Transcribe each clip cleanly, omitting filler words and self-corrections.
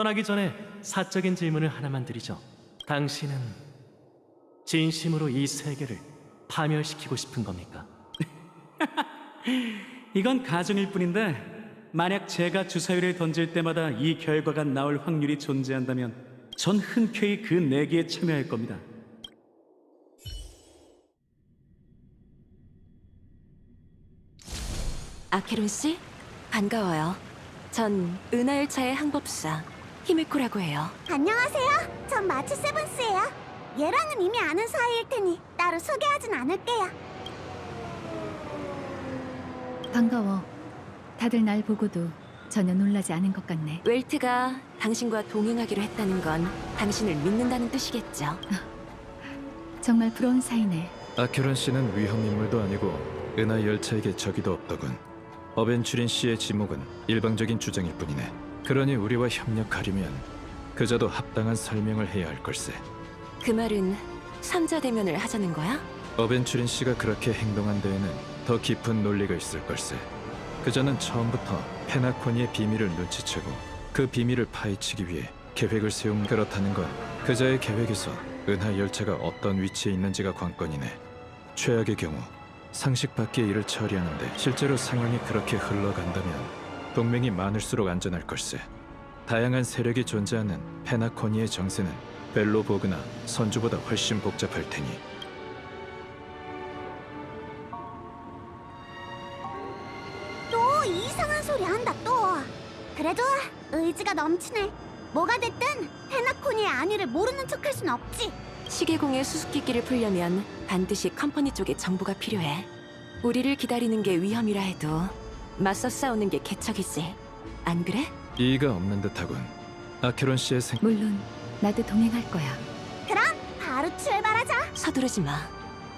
떠나기 전에 사적인 질문을 하나만 드리죠. 당신은 진심으로 이 세계를 파멸시키고 싶은 겁니까? 이건 가정일 뿐인데 만약 제가 주사위를 던질 때마다 이 결과가 나올 확률이 존재한다면 전 흔쾌히 그 내기에 참여할 겁니다. 아케론 씨, 반가워요. 전 은하열차의 항법사 히메코라고 해요. 안녕하세요. 전 마츠 세븐스예요. 얘랑은 이미 아는 사이일 테니 따로 소개하진 않을게요. 반가워. 다들 날 보고도 전혀 놀라지 않은 것 같네. 웰트가 당신과 동행하기로 했다는 건 당신을 믿는다는 뜻이겠죠. 정말 부러운 사이네. 아케론 씨는 위험 인물도 아니고 은하 열차에게 적이도 없더군. 어벤츄린 씨의 지목은 일방적인 주장일 뿐이네. 그러니 우리와 협력하려면 그저도 합당한 설명을 해야 할 걸세. 그 말은 삼자 대면을 하자는 거야? 어벤츄린 씨가 그렇게 행동한 데에는 더 깊은 논리가 있을 걸세. 그저는 처음부터 페나코니의 비밀을 눈치채고 그 비밀을 파헤치기 위해 계획을 세운. 그렇다는 건 그자의 계획에서 은하 열차가 어떤 위치에 있는지가 관건이네. 최악의 경우 상식 밖의 일을 처리하는데 실제로 상황이 그렇게 흘러간다면 동맹이 많을수록 안전할 걸세. 다양한 세력이 존재하는 페나코니의 정세는 벨로보그나 선주보다 훨씬 복잡할 테니. 또 이상한 소리 한다 또. 그래도 의지가 넘치네. 뭐가 됐든 페나코니의 안위를 모르는 척할 순 없지. 시계공의 수수께끼를 풀려면 반드시 컴퍼니 쪽의 정보가 필요해. 우리를 기다리는 게 위험이라 해도 맞서 싸우는 게 개척이지. 안 그래? 이의가 없는 듯하군. 아케론 씨의 물론 나도 동행할 거야. 그럼 바로 출발하자. 서두르지 마.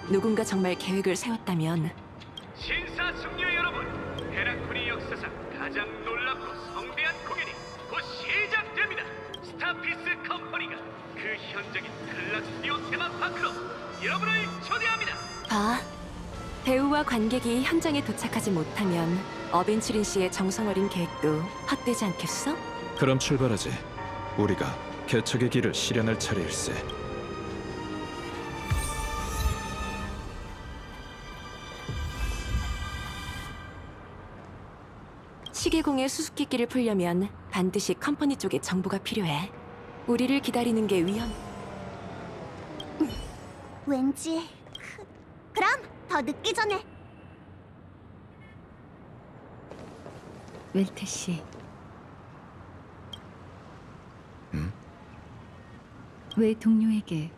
누군가 정말 계획을 세웠다면 신사숙녀 여러분, 헤라쿠니 역사상 가장 놀랍고 성대한 공연이 곧 시작됩니다. 스타피스 컴퍼니가 그 현장인 클라스티오 테마파크로 여러분을 초대합니다. 봐. 배우와 관객이 현장에 도착하지 못하면 어벤츄린 씨의 정성어린 계획도 헛되지 않겠어? 그럼 출발하지. 우리가 개척의 길을 실현할 차례일세. 시계공의 수수께끼를 풀려면 반드시 컴퍼니 쪽의 정보가 필요해. 우리를 기다리는 게 왠지 그럼 더 늦기 전에. 웰트 씨. 왜 동료에게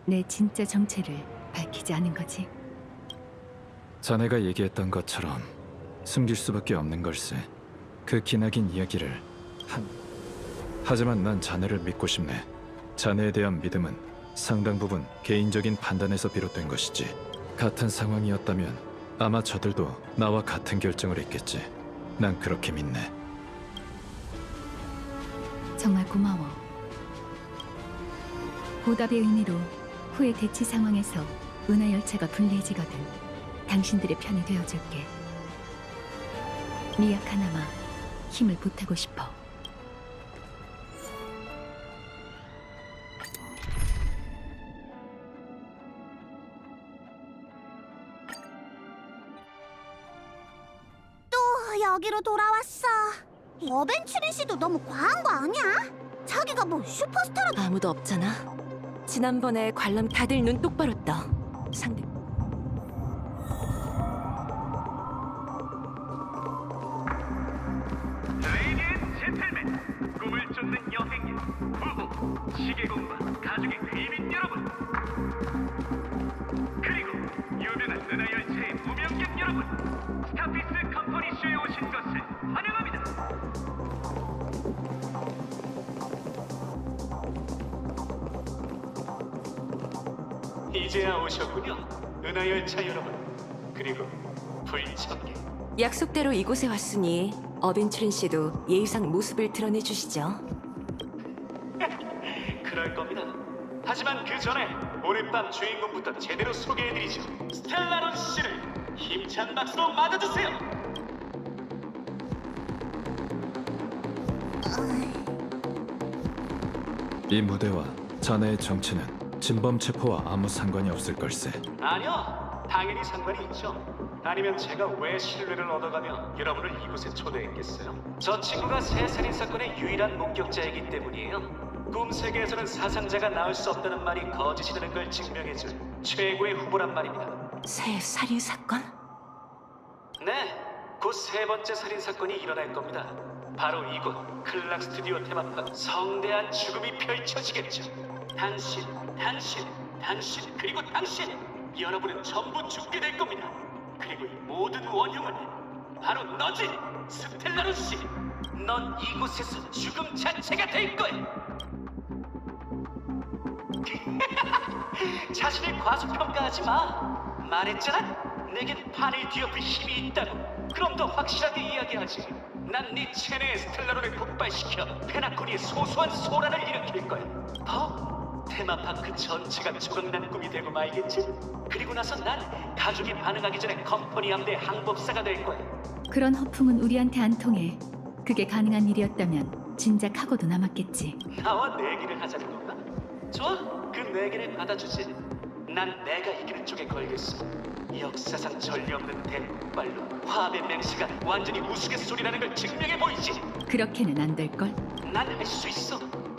내 진짜 정체를 밝히지 않은 거지? 자네가 얘기했던 것처럼 숨길 수밖에 없는 걸세. 그 기나긴 이야기를 하지만 난 자네를 믿고 싶네. 자네에 대한 믿음은 상당 부분 개인적인 판단에서 비롯된 것이지. 같은 상황이었다면 아마 저들도 나와 같은 결정을 했겠지. 난 그렇게 믿네. 정말 고마워. 보답의 의미로 후의 대치 상황에서 은하 열차가 불리해지거든 당신들의 편이 되어줄게. 미약하나마 힘을 보태고 싶어. 또 여기로 돌아왔어. 어벤츄린 씨도 너무 과한 거 아니야? 자기가 뭐 슈퍼스타라. 아무도 없잖아. 지난번에 관람 다들 눈 똑바로 떠. 상대 레이디 앤 젠틀맨, 꿈을 쫓는 여행객, 부부, 시계공과 가족의 귀빈 여러분, 그리고 유명한 은하열차의 무명객 여러분, 스타피스 컴퍼니 쇼에 오신 것을 환영합니다. 이제야 오셨군요, 은하열차 여러분. 그리고 불청객. 약속대로 이곳에 왔으니 어벤츄린 씨도 예의상 모습을 드러내 주시죠. 그럴 겁니다. 하지만 그 전에 오늘 밤 주인공부터 제대로 소개해드리죠. 스텔라론 씨를 힘찬 박수로 맞아주세요. 이 무대와 자네의 정체는 진범 체포와 아무 상관이 없을 걸세. 아니요, 당연히 상관이 있죠. 아니면 제가 왜 신뢰를 얻어가며 여러분을 이곳에 초대했겠어요? 저 친구가 새 살인 사건의 유일한 목격자이기 때문이에요. 꿈 세계에서는 사상자가 나올 수 없다는 말이 거짓이라는 걸 증명해줄 최고의 후보란 말입니다. 새 살인 사건? 네, 곧 세 번째 살인 사건이 일어날 겁니다. 바로 이곳 클락 스튜디오 테마판 성대한 죽음이 펼쳐지겠죠. 당신 그리고 당신 여러분은 전부 죽게 될 겁니다. 그리고 이 모든 원흉은 바로 너지, 스텔라로시. 넌 이곳에서 죽음 자체가 될 거야. 자신을 과소평가하지 마. 말했잖아. 내겐 판을 뒤엎을 힘이 있다고. 그럼 더 확실하게 이야기하지. 난 네 체내의 스텔라론을 폭발시켜 페나코니의 소소한 소란을 일으킬 거야. 테마파크 전체가 조각난 꿈이 되고 말겠지? 그리고 나서 난 가족이 반응하기 전에 컴퍼니 함대의 항법사가 될 거야. 그런 허풍은 우리한테 안 통해. 그게 가능한 일이었다면 진작 하고도 남았겠지. 나와 내기를 하자는 건가? 좋아, 그 내기를 받아주지. 난 내가 이기는 쪽에 걸겠어. 역사상 전례 없는 대폭발로 화합의 맹세가 완전히 우스갯소리라는 걸 증명해 보이지. 그렇게는 안 될걸? 난 할 수 있어.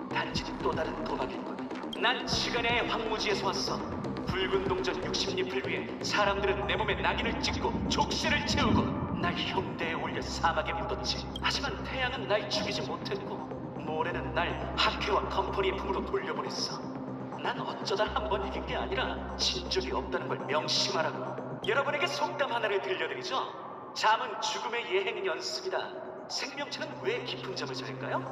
단지 또 다른 도박일 거야. 난 시간의 황무지에서 왔어. 붉은 동전 60잎을 위해 사람들은 내 몸에 낙인을 찍고 족쇄를 채우고 날 흉대에 올려 사막에 묻었지. 하지만 태양은 날 죽이지 못했고 모래는 날 학회와 컴퍼니의 품으로 돌려보냈어. 난 어쩌다 한 번 이긴 게 아니라 진 적이 없다는 걸 명심하라고. 여러분에게 속담 하나를 들려드리죠. 잠은 죽음의 예행 연습이다. 생명체는 왜 깊은 잠을 잘까요?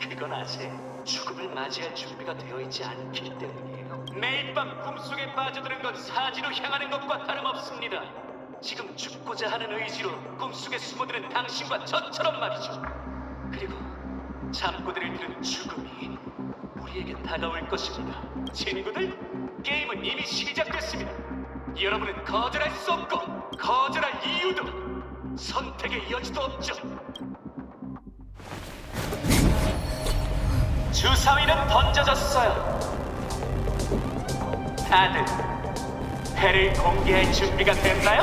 그건 아직 죽음을 맞이할 준비가 되어 있지 않기 때문이에요. 매일 밤 꿈속에 빠져드는 건 사지로 향하는 것과 다름없습니다. 지금 죽고자 하는 의지로 꿈속에 숨어드는 당신과 저처럼 말이죠. 그리고 잠꼬대를 들은 죽음이 우리에게 다가올 것입니다. 친구들, 게임은 이미 시작됐습니다. 여러분은 거절할 수 없고 거절할 이유도 선택의 여지도 없죠. 주사위는 던져졌어요. 다들 패를 공개할 준비가 됐나요?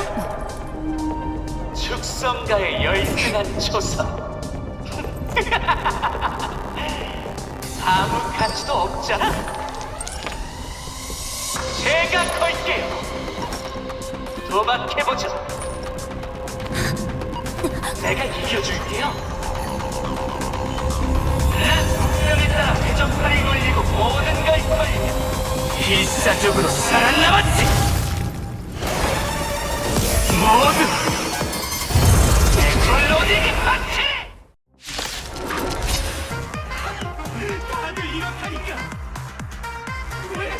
축성가의 열등한 조사. 아무 가치도 없잖아. 제가 걸게요. 도박해보자. 내가 이겨줄게요. 난 운명에 따라 회전판을 돌리고 모든 걸 걸리며 필사적으로 살아남았지. 모두 에콜로딩 파티! 다들 이렇다니까. 왜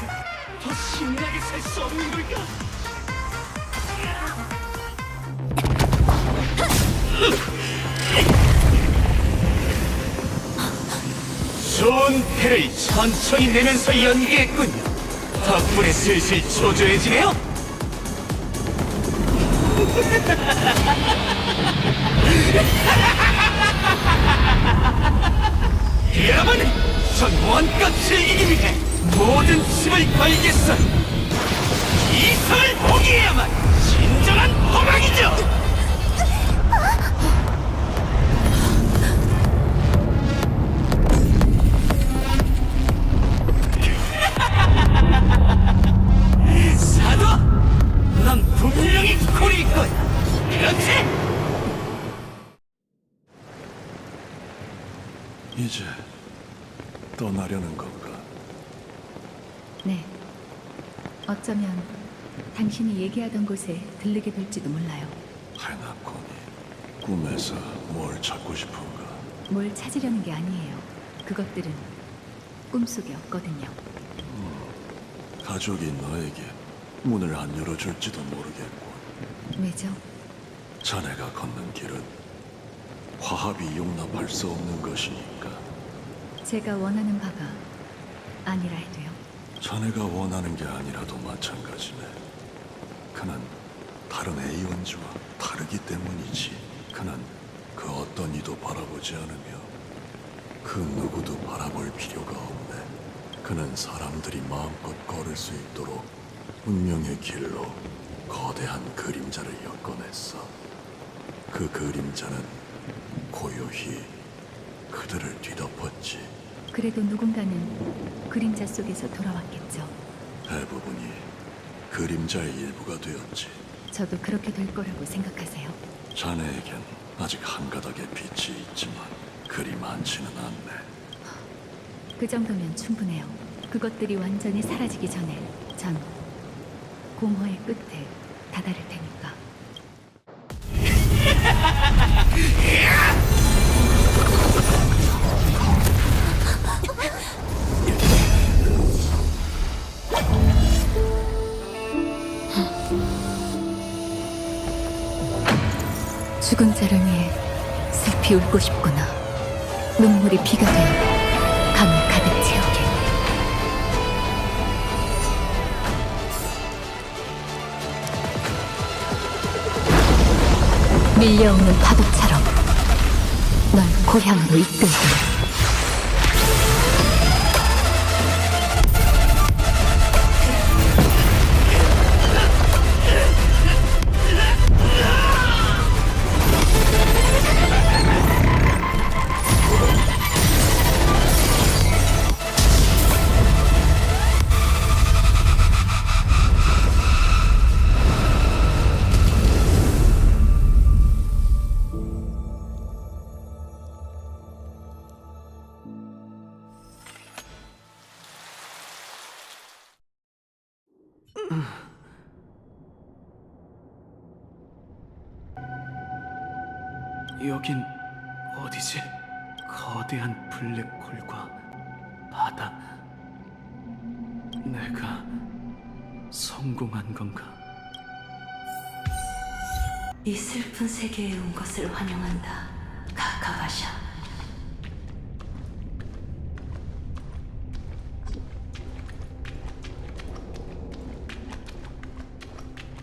더 신나게 살 수 없는 걸까? 좋은 패를 천천히 내면서 연기했군요. 덕분에 슬슬 초조해지네요. 여러분, 전 원껏 즐기기 위해 모든 힘을 걸겠어요. 이 성을 포기해야만 진정한 도박이죠. 사도, 넌 분명히 콜일 거야. 그렇지? 이제 떠나려는 건가? 네. 어쩌면 당신이 얘기하던 곳에 들르게 될지도 몰라요. 페나코니, 꿈에서 뭘 찾고 싶은가? 뭘 찾으려는 게 아니에요. 그것들은 꿈속에 없거든요. 가족이 너에게 문을 안 열어줄지도 모르겠고. 왜죠? 자네가 걷는 길은 화합이 용납할 수 없는 것이니까. 제가 원하는 바가 아니라 해도요. 자네가 원하는 게 아니라도 마찬가지네. 그는 다른 A원지와 다르기 때문이지. 그는 그 어떤 이도 바라보지 않으며 그 누구도 바라볼 필요가 없네. 그는 사람들이 마음껏 걸을 수 있도록 운명의 길로 거대한 그림자를 엮어냈어. 그 그림자는 고요히 그들을 뒤덮었지. 그래도 누군가는 그림자 속에서 돌아왔겠죠. 대부분이 그림자의 일부가 되었지. 저도 그렇게 될 거라고 생각하세요. 자네에겐 아직 한 가닥의 빛이 있지만 그리 많지는 않네. 그 정도면 충분해요. 그것들이 완전히 사라지기 전에 전 공허의 끝에 다다를 테니까. 죽은 자를 위해 슬피 울고 싶구나. 눈물이 비가 되어 강을 가득 채우게. 밀려오는 파도처럼 널 고향으로 이끌게. 여긴 어디지? 거대한 블랙홀과 바다. 내가 성공한 건가? 이 슬픈 세계에 온 것을 환영한다, 카카바샤.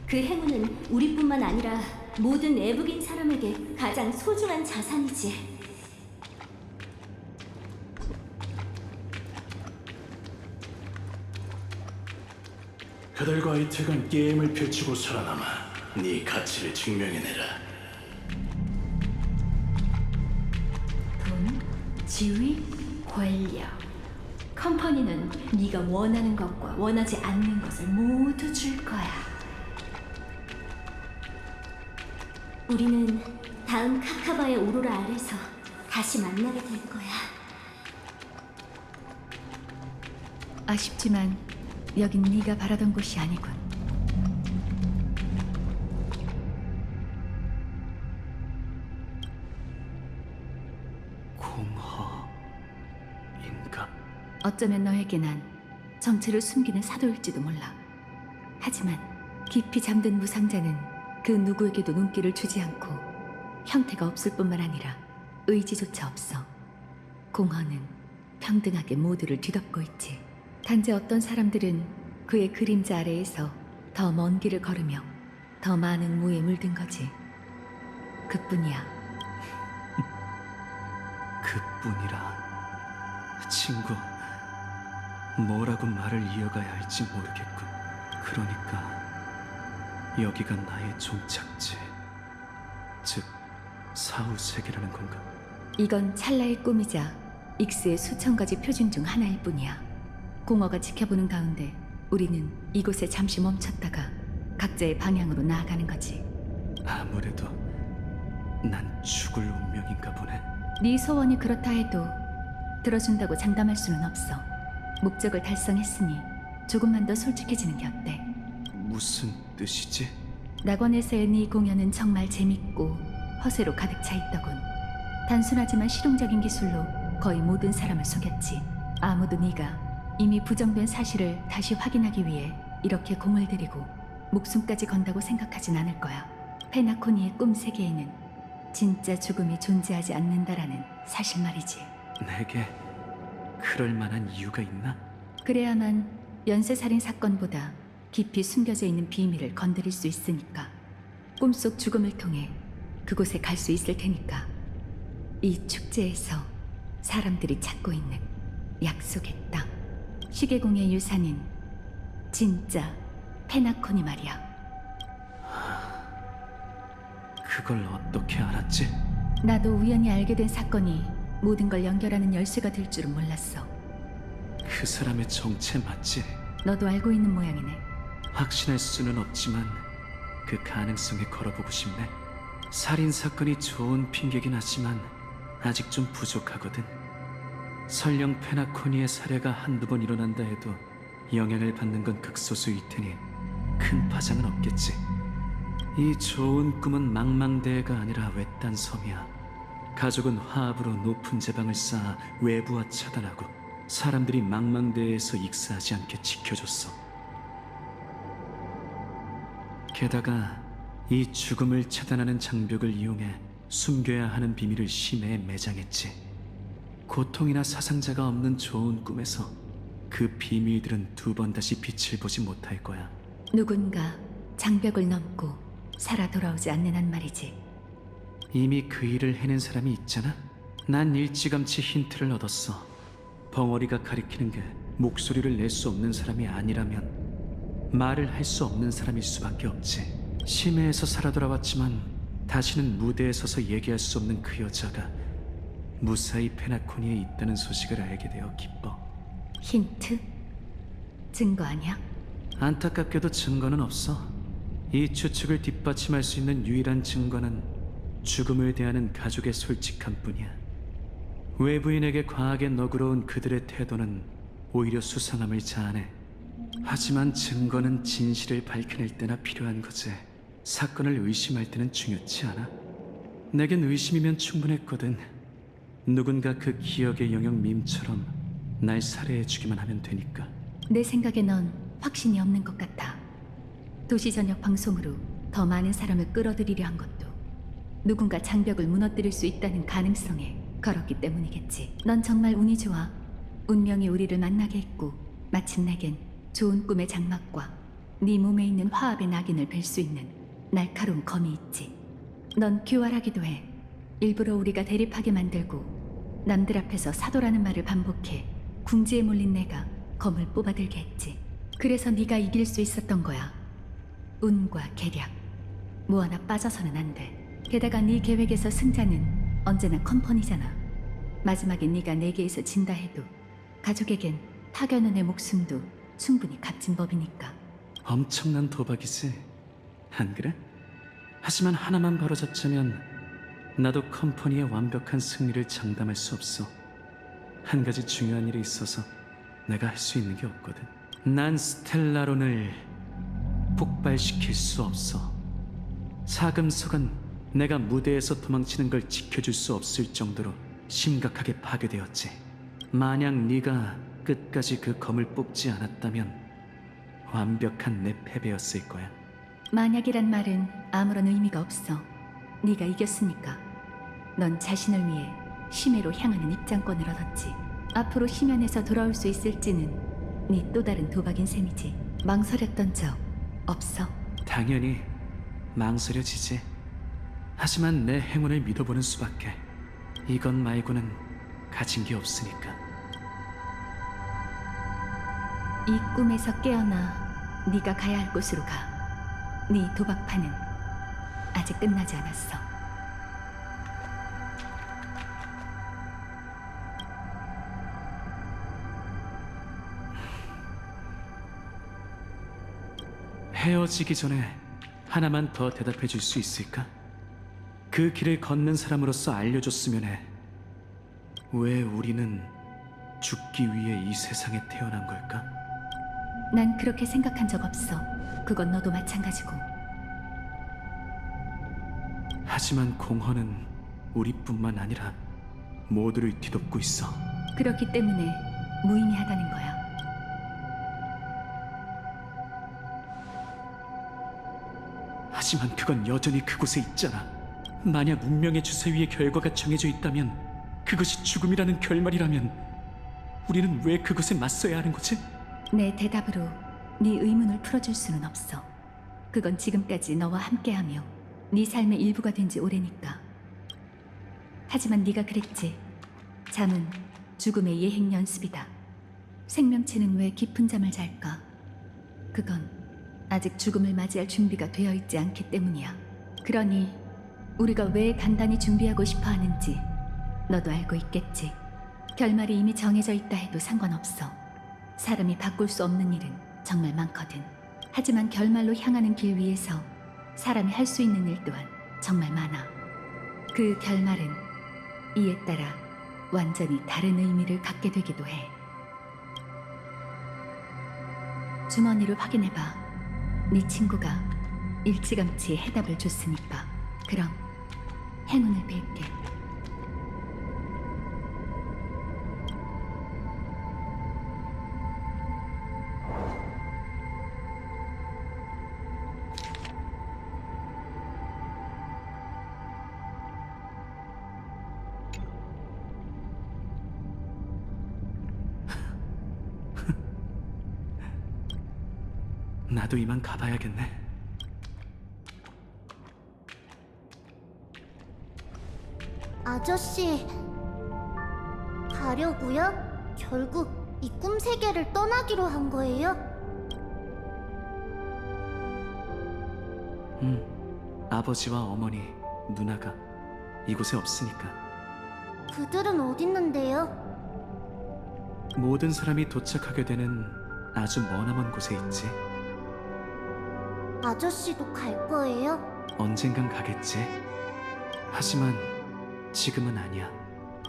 그 행운은 우리뿐만 아니라 모든 내북인 사람에게 가장 소중한 자산이지. 그들과의 퇴근 게임을 펼치고 살아남아 네 가치를 증명해내라. 돈, 지위, 권력. 컴퍼니는 네가 원하는 것과 원하지 않는 것을 모두 줄 거야. 우리는 다음 카카바의 오로라 아래서 다시 만나게 될 거야. 아쉽지만 여긴 네가 바라던 곳이 아니군. 공허인가? 어쩌면 너에게 난 정체를 숨기는 사도일지도 몰라. 하지만 깊이 잠든 무상자는 그 누구에게도 눈길을 주지 않고 형태가 없을 뿐만 아니라 의지조차 없어. 공허는 평등하게 모두를 뒤덮고 있지. 단지 어떤 사람들은 그의 그림자 아래에서 더 먼 길을 걸으며 더 많은 무에 물든 거지. 그뿐이야. 그뿐이라. 친구, 뭐라고 말을 이어가야 할지 모르겠군. 그러니까 여기가 나의 종착지, 즉 사후 세계라는 건가? 이건 찰나의 꿈이자 익스의 수천 가지 표준 중 하나일 뿐이야. 공허가 지켜보는 가운데 우리는 이곳에 잠시 멈췄다가 각자의 방향으로 나아가는 거지. 아무래도 난 죽을 운명인가 보네. 네 소원이 그렇다 해도 들어준다고 장담할 수는 없어. 목적을 달성했으니 조금만 더 솔직해지는 게 어때? 무슨 뜻이지? 낙원에서의 네 공연은 정말 재밌고 허세로 가득 차 있더군. 단순하지만 실용적인 기술로 거의 모든 사람을 속였지. 아무도 네가 이미 부정된 사실을 다시 확인하기 위해 이렇게 공을 들이고 목숨까지 건다고 생각하진 않을 거야. 페나코니의 꿈 세계에는 진짜 죽음이 존재하지 않는다라는 사실 말이지. 내게 그럴 만한 이유가 있나? 그래야만 연쇄살인 사건보다 깊이 숨겨져 있는 비밀을 건드릴 수 있으니까. 꿈속 죽음을 통해 그곳에 갈 수 있을 테니까. 이 축제에서 사람들이 찾고 있는 약속의 땅. 시계공의 유산인 진짜 페나콘이 말이야. 그걸 어떻게 알았지? 나도 우연히 알게 된 사건이 모든 걸 연결하는 열쇠가 될 줄은 몰랐어. 그 사람의 정체 맞지? 너도 알고 있는 모양이네. 확신할 수는 없지만 그 가능성에 걸어보고 싶네. 살인 사건이 좋은 핑계긴 하지만 아직 좀 부족하거든. 설령 페나코니의 사례가 한두 번 일어난다 해도 영향을 받는 건 극소수일 테니 큰 파장은 없겠지. 이 좋은 꿈은 망망대해가 아니라 외딴 섬이야. 가족은 화합으로 높은 제방을 쌓아 외부와 차단하고 사람들이 망망대해에서 익사하지 않게 지켜줬어. 게다가 이 죽음을 차단하는 장벽을 이용해 숨겨야 하는 비밀을 심해에 매장했지. 고통이나 사상자가 없는 좋은 꿈에서 그 비밀들은 두 번 다시 빛을 보지 못할 거야. 누군가 장벽을 넘고 살아 돌아오지 않는 한 말이지. 이미 그 일을 해낸 사람이 있잖아. 난 일찌감치 힌트를 얻었어. 벙어리가 가리키는 게 목소리를 낼 수 없는 사람이 아니라면 말을 할 수 없는 사람일 수밖에 없지. 심해에서 살아 돌아왔지만 다시는 무대에 서서 얘기할 수 없는 그 여자가 무사히 페나코니에 있다는 소식을 알게 되어 기뻐. 힌트? 증거 아니야? 안타깝게도 증거는 없어. 이 추측을 뒷받침할 수 있는 유일한 증거는 죽음을 대하는 가족의 솔직함 뿐이야. 외부인에게 과하게 너그러운 그들의 태도는 오히려 수상함을 자아내. 하지만 증거는 진실을 밝혀낼 때나 필요한 거지. 사건을 의심할 때는 중요치 않아. 내겐 의심이면 충분했거든. 누군가 그 기억의 영역 밈처럼 날 살해해주기만 하면 되니까. 내 생각에 넌 확신이 없는 것 같아. 도시 저녁 방송으로 더 많은 사람을 끌어들이려 한 것도 누군가 장벽을 무너뜨릴 수 있다는 가능성에 걸었기 때문이겠지. 넌 정말 운이 좋아. 운명이 우리를 만나게 했고 마침 내겐 좋은 꿈의 장막과 네 몸에 있는 화합의 낙인을 뵐 수 있는 날카로운 검이 있지. 넌 교활하기도 해. 일부러 우리가 대립하게 만들고 남들 앞에서 사도라는 말을 반복해 궁지에 몰린 내가 검을 뽑아들게 했지. 그래서 네가 이길 수 있었던 거야. 운과 계략 뭐 하나 빠져서는 안 돼. 게다가 네 계획에서 승자는 언제나 컴퍼니잖아. 마지막에 네가 내게에서 진다 해도 가족에겐 타견은 내 목숨도 충분히 값진 법이니까. 엄청난 도박이지, 안 그래? 하지만 하나만 바로잡자면 나도 컴퍼니의 완벽한 승리를 장담할 수 없어. 한 가지 중요한 일이 있어서 내가 할 수 있는 게 없거든. 난 스텔라론을 폭발시킬 수 없어. 사금석은 내가 무대에서 도망치는 걸 지켜줄 수 없을 정도로 심각하게 파괴되었지. 만약 네가 끝까지 그 검을 뽑지 않았다면 완벽한 내 패배였을 거야. 만약이란 말은 아무런 의미가 없어. 네가 이겼으니까. 넌 자신을 위해 심해로 향하는 입장권을 얻었지. 앞으로 심연에서 돌아올 수 있을지는 네 또 다른 도박인 셈이지. 망설였던 적 없어? 당연히 망설여지지. 하지만 내 행운을 믿어보는 수밖에. 이것 말고는 가진 게 없으니까. 이 꿈에서 깨어나 네가 가야 할 곳으로 가. 네 도박판은 아직 끝나지 않았어. 헤어지기 전에 하나만 더 대답해 줄 수 있을까? 그 길을 걷는 사람으로서 알려줬으면 해. 왜 우리는 죽기 위해 이 세상에 태어난 걸까? 난 그렇게 생각한 적 없어. 그건 너도 마찬가지고. 하지만 공허는 우리뿐만 아니라 모두를 뒤덮고 있어. 그렇기 때문에 무의미하다는 거야. 하지만 그건 여전히 그곳에 있잖아. 만약 운명의 주사 위에 결과가 정해져 있다면, 그것이 죽음이라는 결말이라면 우리는 왜 그것에 맞서야 하는 거지? 내 대답으로 네 의문을 풀어줄 수는 없어. 그건 지금까지 너와 함께하며 네 삶의 일부가 된 지 오래니까. 하지만 네가 그랬지. 잠은 죽음의 예행 연습이다. 생명체는 왜 깊은 잠을 잘까? 그건 아직 죽음을 맞이할 준비가 되어 있지 않기 때문이야. 그러니 우리가 왜 단단히 준비하고 싶어 하는지 너도 알고 있겠지. 결말이 이미 정해져 있다 해도 상관없어. 사람이 바꿀 수 없는 일은 정말 많거든. 하지만 결말로 향하는 길 위에서 사람이 할 수 있는 일 또한 정말 많아. 그 결말은 이에 따라 완전히 다른 의미를 갖게 되기도 해. 주머니를 확인해봐. 네 친구가 일찌감치 해답을 줬으니까. 그럼 행운을 빌게. 나도 이만 가봐야겠네. 아저씨, 가려고요? 결국 이 꿈 세계를 떠나기로 한 거예요? 아버지와 어머니, 누나가 이곳에 없으니까. 그들은 어딨는데요? 모든 사람이 도착하게 되는 아주 머나먼 곳에 있지. 아저씨도 갈 거예요? 언젠간 가겠지. 하지만 지금은 아니야.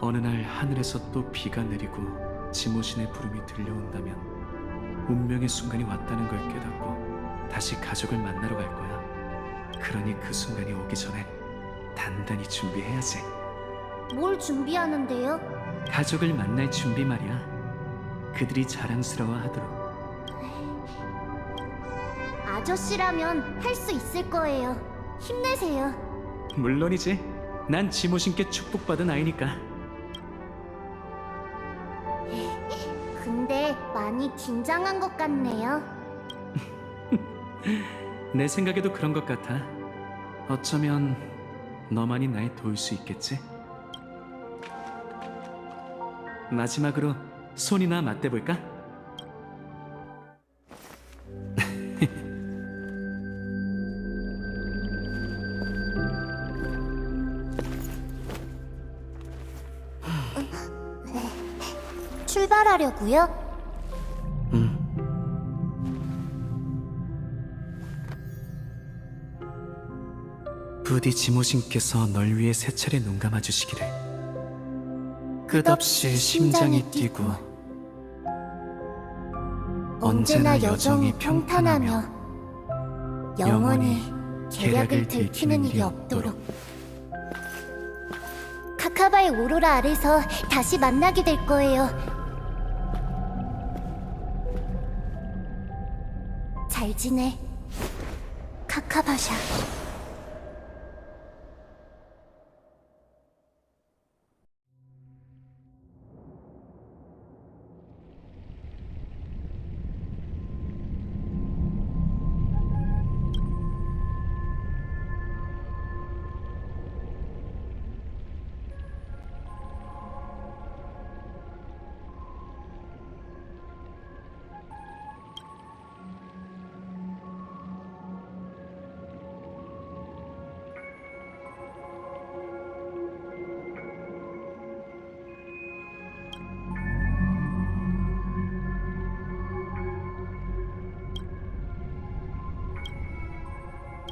어느 날 하늘에서 또 비가 내리고 지모신의 부름이 들려온다면 운명의 순간이 왔다는 걸 깨닫고 다시 가족을 만나러 갈 거야. 그러니 그 순간이 오기 전에 단단히 준비해야지. 뭘 준비하는데요? 가족을 만날 준비 말이야. 그들이 자랑스러워하도록. 아저씨라면 할 수 있을 거예요. 힘내세요. 물론이지. 난 지모신께 축복받은 아이니까. 근데 많이 긴장한 것 같네요. 내 생각에도 그런 것 같아. 어쩌면 너만이 날 도울 수 있겠지? 마지막으로 손이나 맞대볼까? 출발하려고요? 부디 지모신께서 널 위해 세 차례 눈 감아주시기를. 끝없이 심장이 뛰고 언제나 여정이 평탄하며 영원히 계략을 들키는 일이 없도록. 카카바의 오로라 아래서 다시 만나게 될 거예요. 잘 지내, 카카바샤.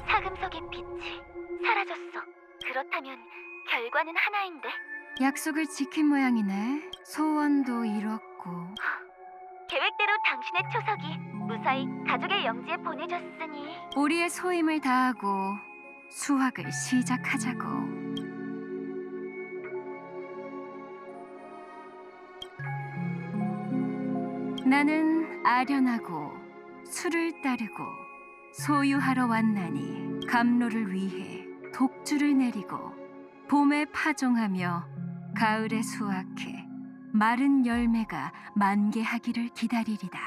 사금석의 빛이 사라졌어. 그렇다면 결과는 하나인데? 약속을 지킨 모양이네. 소원도 이뤘고. 계획대로 당신의 초석이 무사히 가족의 영지에 보내졌으니 우리의 소임을 다하고 수확을 시작하자고. 나는 아련하고 술을 따르고 소유하러 왔나니 감로를 위해 독주를 내리고 봄에 파종하며 가을에 수확해 마른 열매가 만개하기를 기다리리다.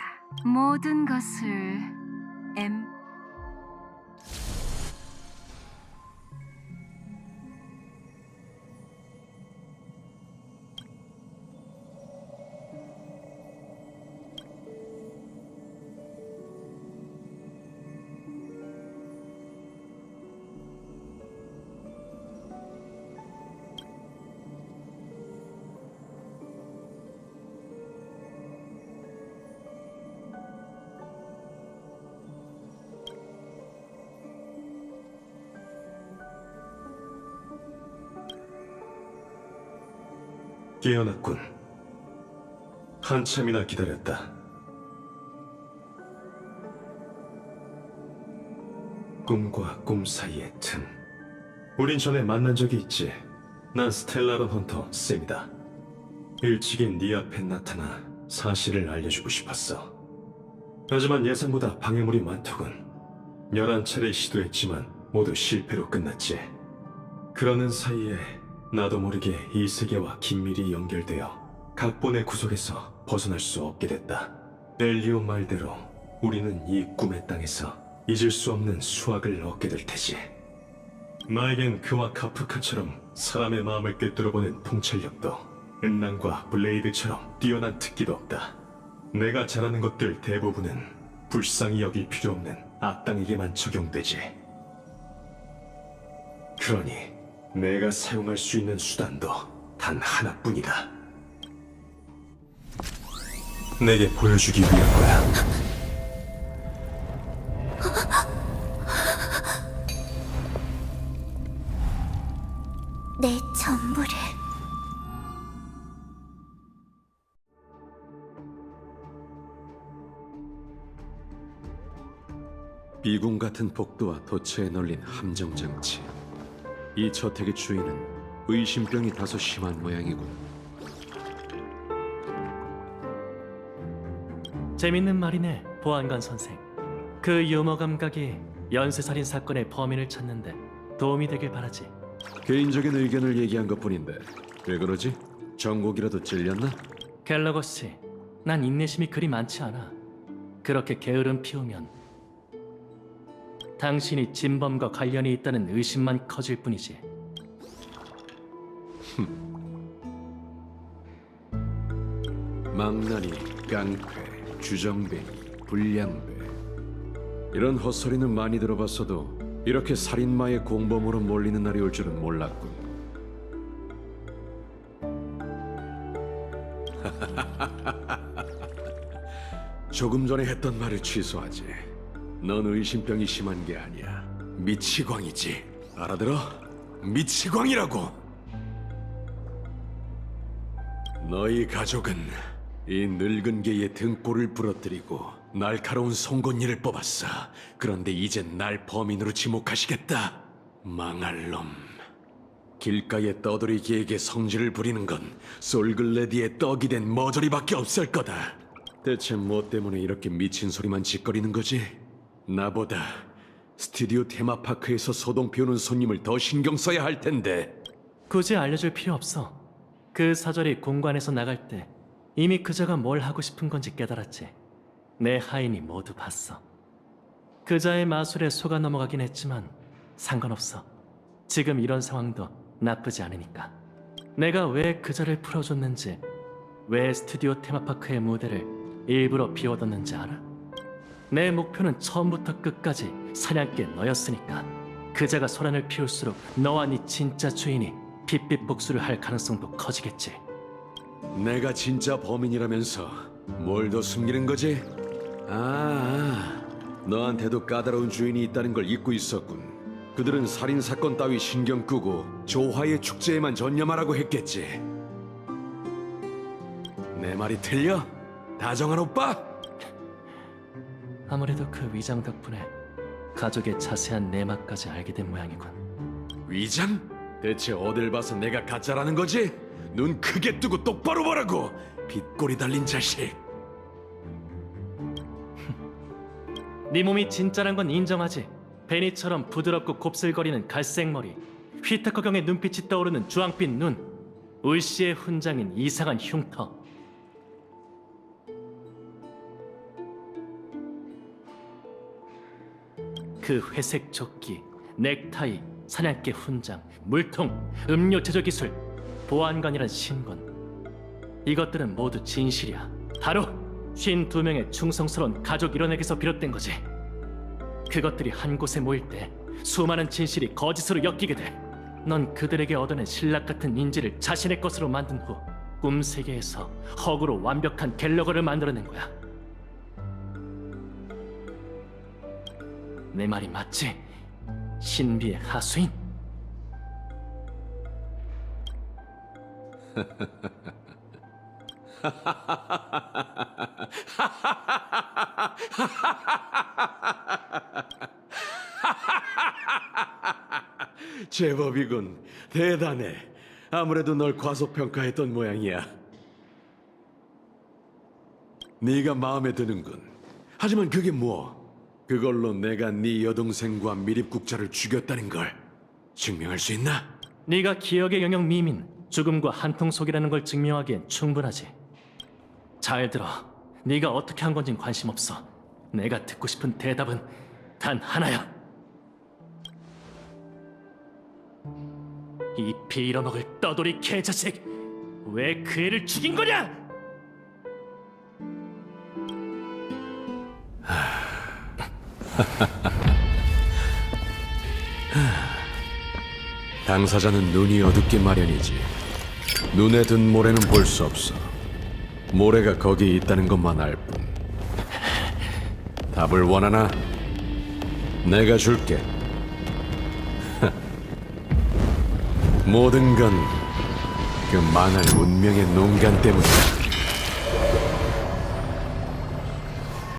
모든 것을 깨어났군. 한참이나 기다렸다. 꿈과 꿈 사이의 틈. 우린 전에 만난 적이 있지. 난 스텔라론 헌터 샘이다. 일찍이 네 앞에 나타나 사실을 알려주고 싶었어. 하지만 예상보다 방해물이 많더군. 11차례 시도했지만 모두 실패로 끝났지. 그러는 사이에 나도 모르게 이 세계와 긴밀히 연결되어 각본의 구석에서 벗어날 수 없게 됐다. 벨리오 말대로 우리는 이 꿈의 땅에서 잊을 수 없는 수확을 얻게 될 테지. 나에겐 그와 카프카처럼 사람의 마음을 꿰뚫어보는 통찰력도, 은난과 블레이드처럼 뛰어난 특기도 없다. 내가 잘하는 것들 대부분은 불쌍히 여길 필요 없는 악당에게만 적용되지. 그러니 내가 사용할 수 있는 수단도 단 하나뿐이다. 내게 보여주기 위한 거야. 내 전부를. 비공 같은 복도와 도처에 널린 함정 장치. 이 저택의 주인은 의심병이 다소 심한 모양이군. 재밌는 말이네, 보안관 선생. 그 유머 감각이 연쇄살인 사건의 범인을 찾는데 도움이 되길 바라지. 개인적인 의견을 얘기한 것뿐인데 왜 그러지? 정곡이라도 찔렸나? 갤러거 씨, 난 인내심이 그리 많지 않아. 그렇게 게으름 피우면 당신이 진범과 관련이 있다는 의심만 커질 뿐이지. 망나니, 깡패, 주정뱅이, 불량배 이런 헛소리는 많이 들어봤어도 이렇게 살인마의 공범으로 몰리는 날이 올 줄은 몰랐군. 조금 전에 했던 말을 취소하지. 넌 의심병이 심한 게 아니야. 미치광이지. 알아들어? 미치광이라고. 너희 가족은 이 늙은 개의 등골을 부러뜨리고 날카로운 송곳니를 뽑았어. 그런데 이젠 날 범인으로 지목하시겠다. 망할 놈. 길가의 떠돌이개에게 성질을 부리는 건 솔글레디의 떡이 된 머저리밖에 없을 거다. 대체 뭐 때문에 이렇게 미친 소리만 짓거리는 거지? 나보다 스튜디오 테마파크에서 소동 피우는 손님을 더 신경 써야 할 텐데. 굳이 알려줄 필요 없어. 그 사절이 공관에서 나갈 때 이미 그자가 뭘 하고 싶은 건지 깨달았지. 내 하인이 모두 봤어. 그자의 마술에 속아 넘어가긴 했지만 상관없어. 지금 이런 상황도 나쁘지 않으니까. 내가 왜 그자를 풀어줬는지, 왜 스튜디오 테마파크의 무대를 일부러 비워뒀는지 알아? 내 목표는 처음부터 끝까지 사냥개 너였으니까. 그자가 소란을 피울수록 너와 네 진짜 주인이 핏빛 복수를 할 가능성도 커지겠지. 내가 진짜 범인이라면서 뭘 더 숨기는 거지? 너한테도 까다로운 주인이 있다는 걸 잊고 있었군. 그들은 살인사건 따위 신경 끄고 조화의 축제에만 전념하라고 했겠지. 내 말이 틀려? 다정한 오빠? 아무래도 그 위장 덕분에 가족의 자세한 내막까지 알게 된 모양이군. 위장? 대체 어딜 봐서 내가 가짜라는 거지? 눈 크게 뜨고 똑바로 보라고! 빗꼬리 달린 자식! 네 몸이 진짜란 건 인정하지. 베니처럼 부드럽고 곱슬거리는 갈색 머리, 휘타커경의 눈빛이 떠오르는 주황빛 눈, 울씨의 훈장인 이상한 흉터. 그 회색 조끼, 넥타이, 사냥개 훈장, 물통, 음료 제조 기술, 보안관이란 신분. 이것들은 모두 진실이야. 바로 52명의 충성스러운 가족 일원에게서 비롯된 거지. 그것들이 한 곳에 모일 때 수많은 진실이 거짓으로 엮이게 돼. 넌 그들에게 얻어낸 신락 같은 인지를 자신의 것으로 만든 후 꿈 세계에서 허구로 완벽한 갤러거를 만들어낸 거야. 내 말이 맞지? 신비의 하수인? 제법이군. 대단해. 아무래도 널 과소평가했던 모양이야. 네가 마음에 드는군. 하지만 그게 뭐? 그걸로 내가 네 여동생과 미립국자를 죽였다는 걸 증명할 수 있나? 네가 기억의 영역 미민, 죽음과 한통속이라는 걸 증명하기엔 충분하지. 잘 들어. 네가 어떻게 한 건진 관심 없어. 내가 듣고 싶은 대답은 단 하나야. 이 빌어먹을 떠돌이 개자식! 왜 그 애를 죽인 거냐? 당사자는 눈이 어둡기 마련이지. 눈에 든 모래는 볼 수 없어. 모래가 거기 있다는 것만 알 뿐. 답을 원하나? 내가 줄게. 모든 건 그 망할 운명의 농간 때문이야.